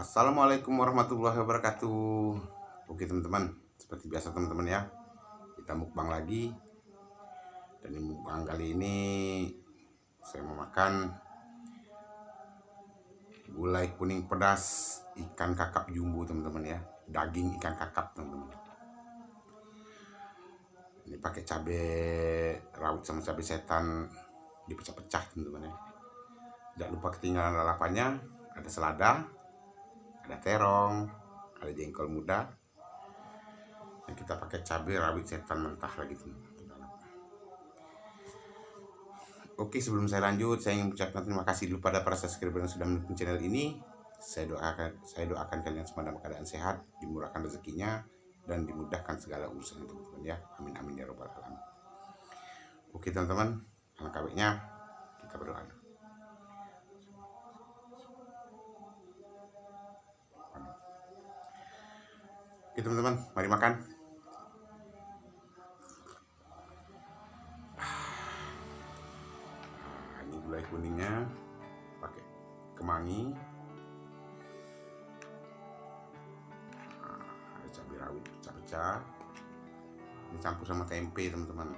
Assalamualaikum warahmatullahi wabarakatuh. Oke teman-teman, seperti biasa teman-teman ya, kita mukbang lagi. Dan di mukbang kali ini saya mau makan gulai kuning pedas ikan kakap jumbo teman-teman ya, daging ikan kakap teman-teman. Ini pakai cabai rawit sama cabai setan dipecah-pecah teman-teman ya. Tidak lupa ketinggalan lalapannya, ada selada, ada terong, ada jengkol muda, dan kita pakai cabai rawit setan mentah lagi teman-teman. Oke, sebelum saya lanjut, saya ingin mengucapkan terima kasih dulu pada para subscriber yang sudah mendukung channel ini. Saya doakan kalian semua dalam keadaan sehat, dimurahkan rezekinya, dan dimudahkan segala urusan teman-teman ya. Amin amin ya robbal alamin. Oke teman-teman, alangkah baiknya kita berdoa. Oke teman-teman, mari makan. Ini gulai kuningnya pakai kemangi, ada cabai rawit pecah-pecah, ini campur sama tempe teman-teman.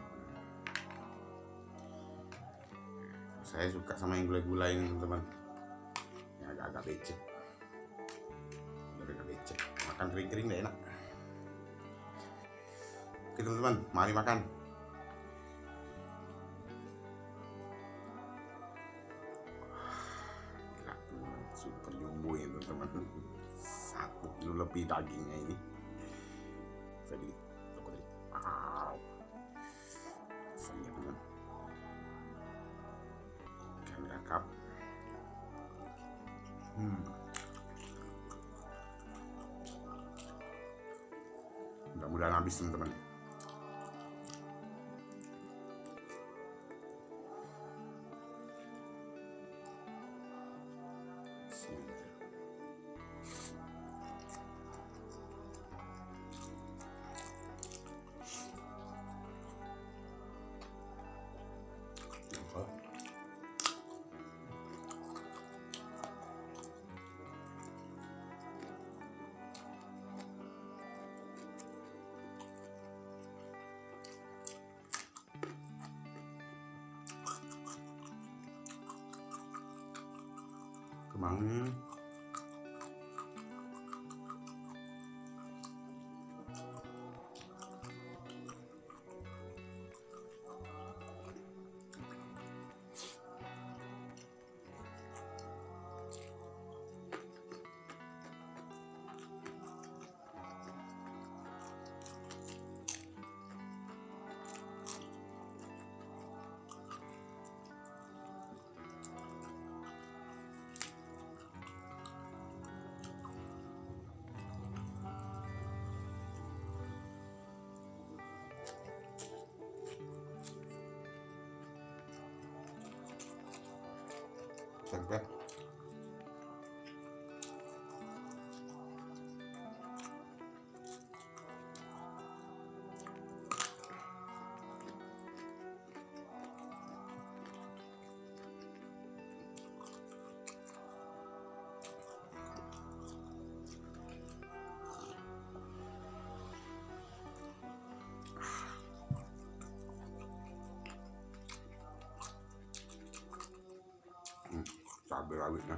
Saya suka sama yang gulai-gulai ini teman-teman, yang agak-agak becek, makan kering-kering gak enak. Oke teman-teman, mari makan. Gila, super jumbo ya teman-teman, 1 kilo lebih dagingnya ini. Saya beli toko tadi. Wow, saya teman, ikan kakap. Mudah-mudahan habis teman-teman. Kemangi, tempe. Cabai rawitnya.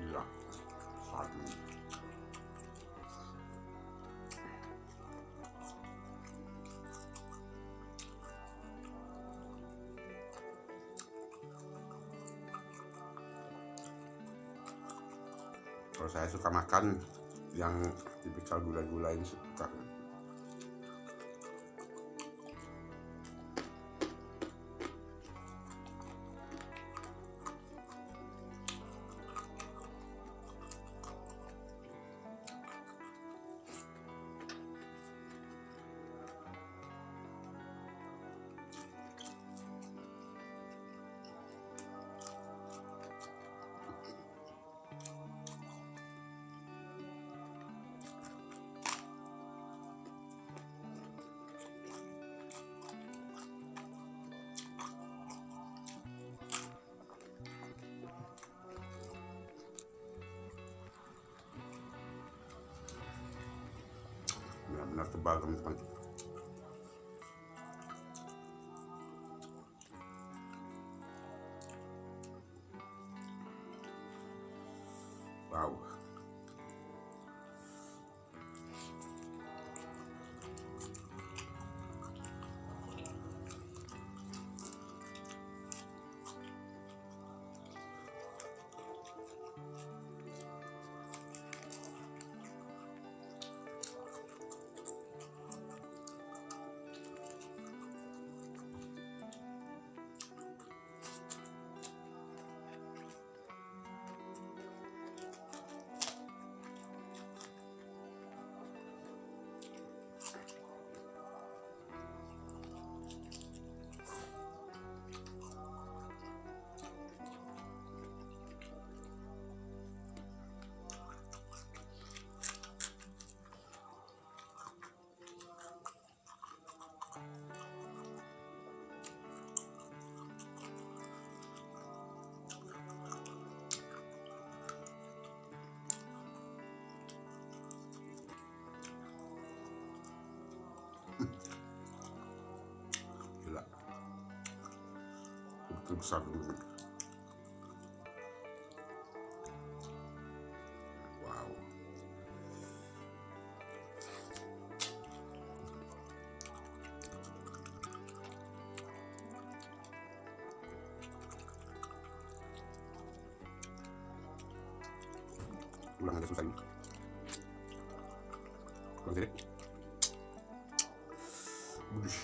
Gila, satu. Kalau saya suka makan yang tipikal gula-gula ini suka. Benar-benar tebal teman-teman. Wow. Gila, betul besar teman-teman. Wow. Ulang aja susah ini. Ulang jadi. Buduh.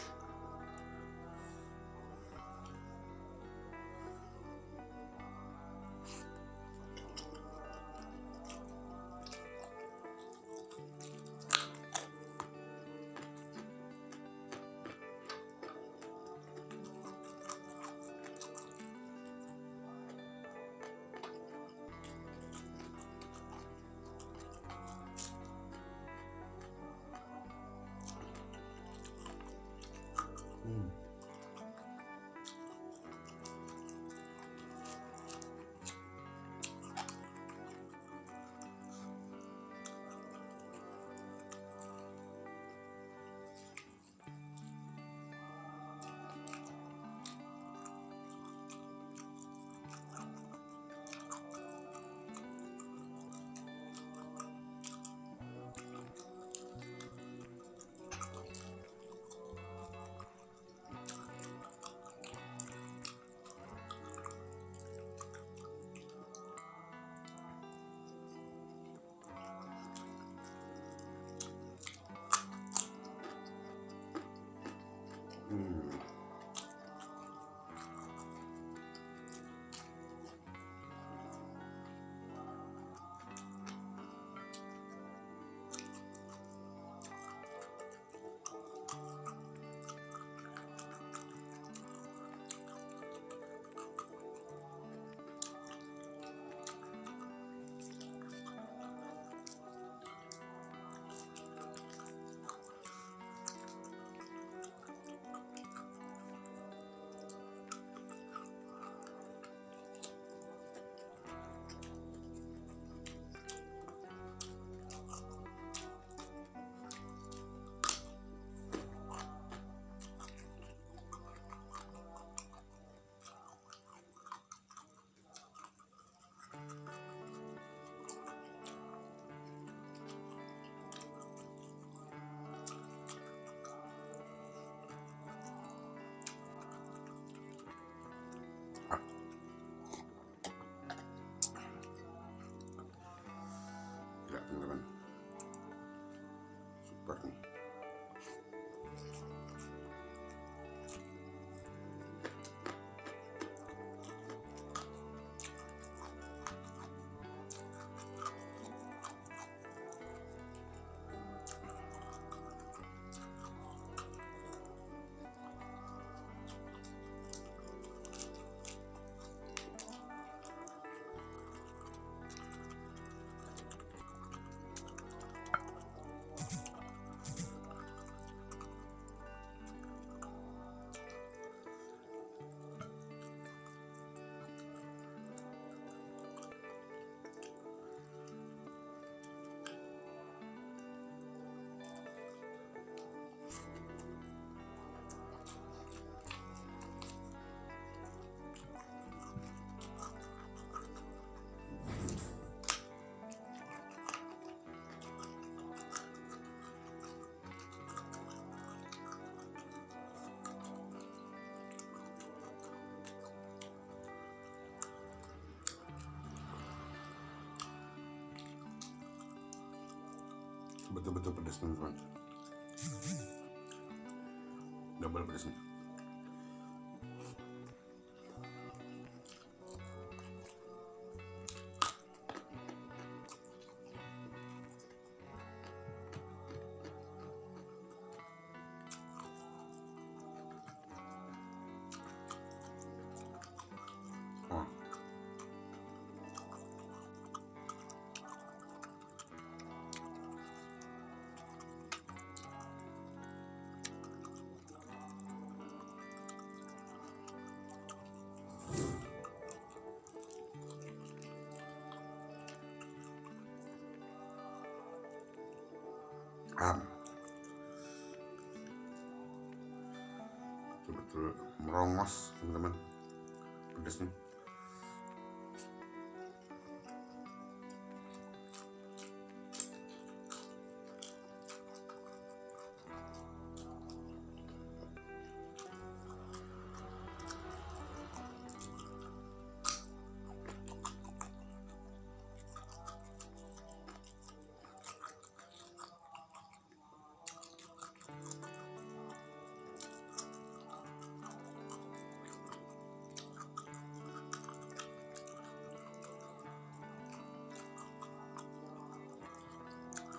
super nih. Betul-betul pedas teman-teman, double pedasnya. Oh, betul-betul merongos teman-teman pedasnya.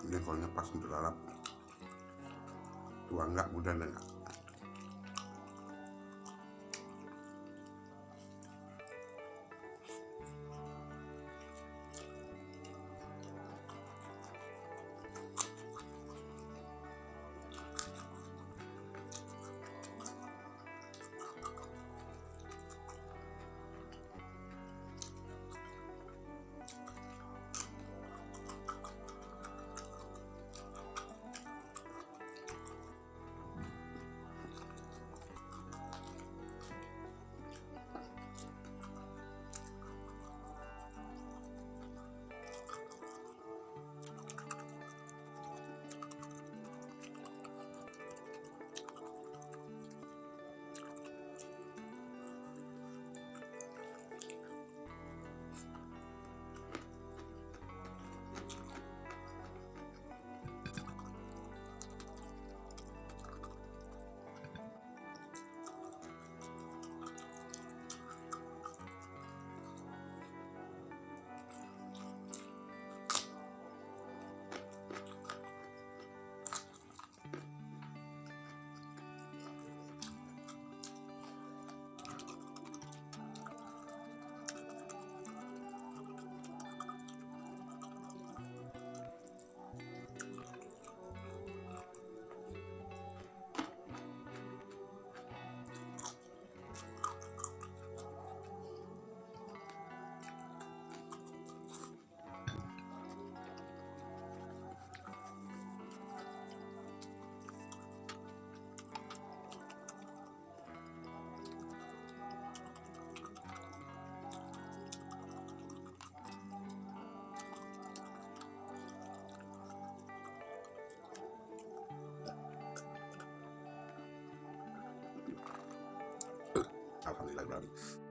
Jengkolnya pas untuk lalap, tua enggak, muda enggak. Alhamdulillah.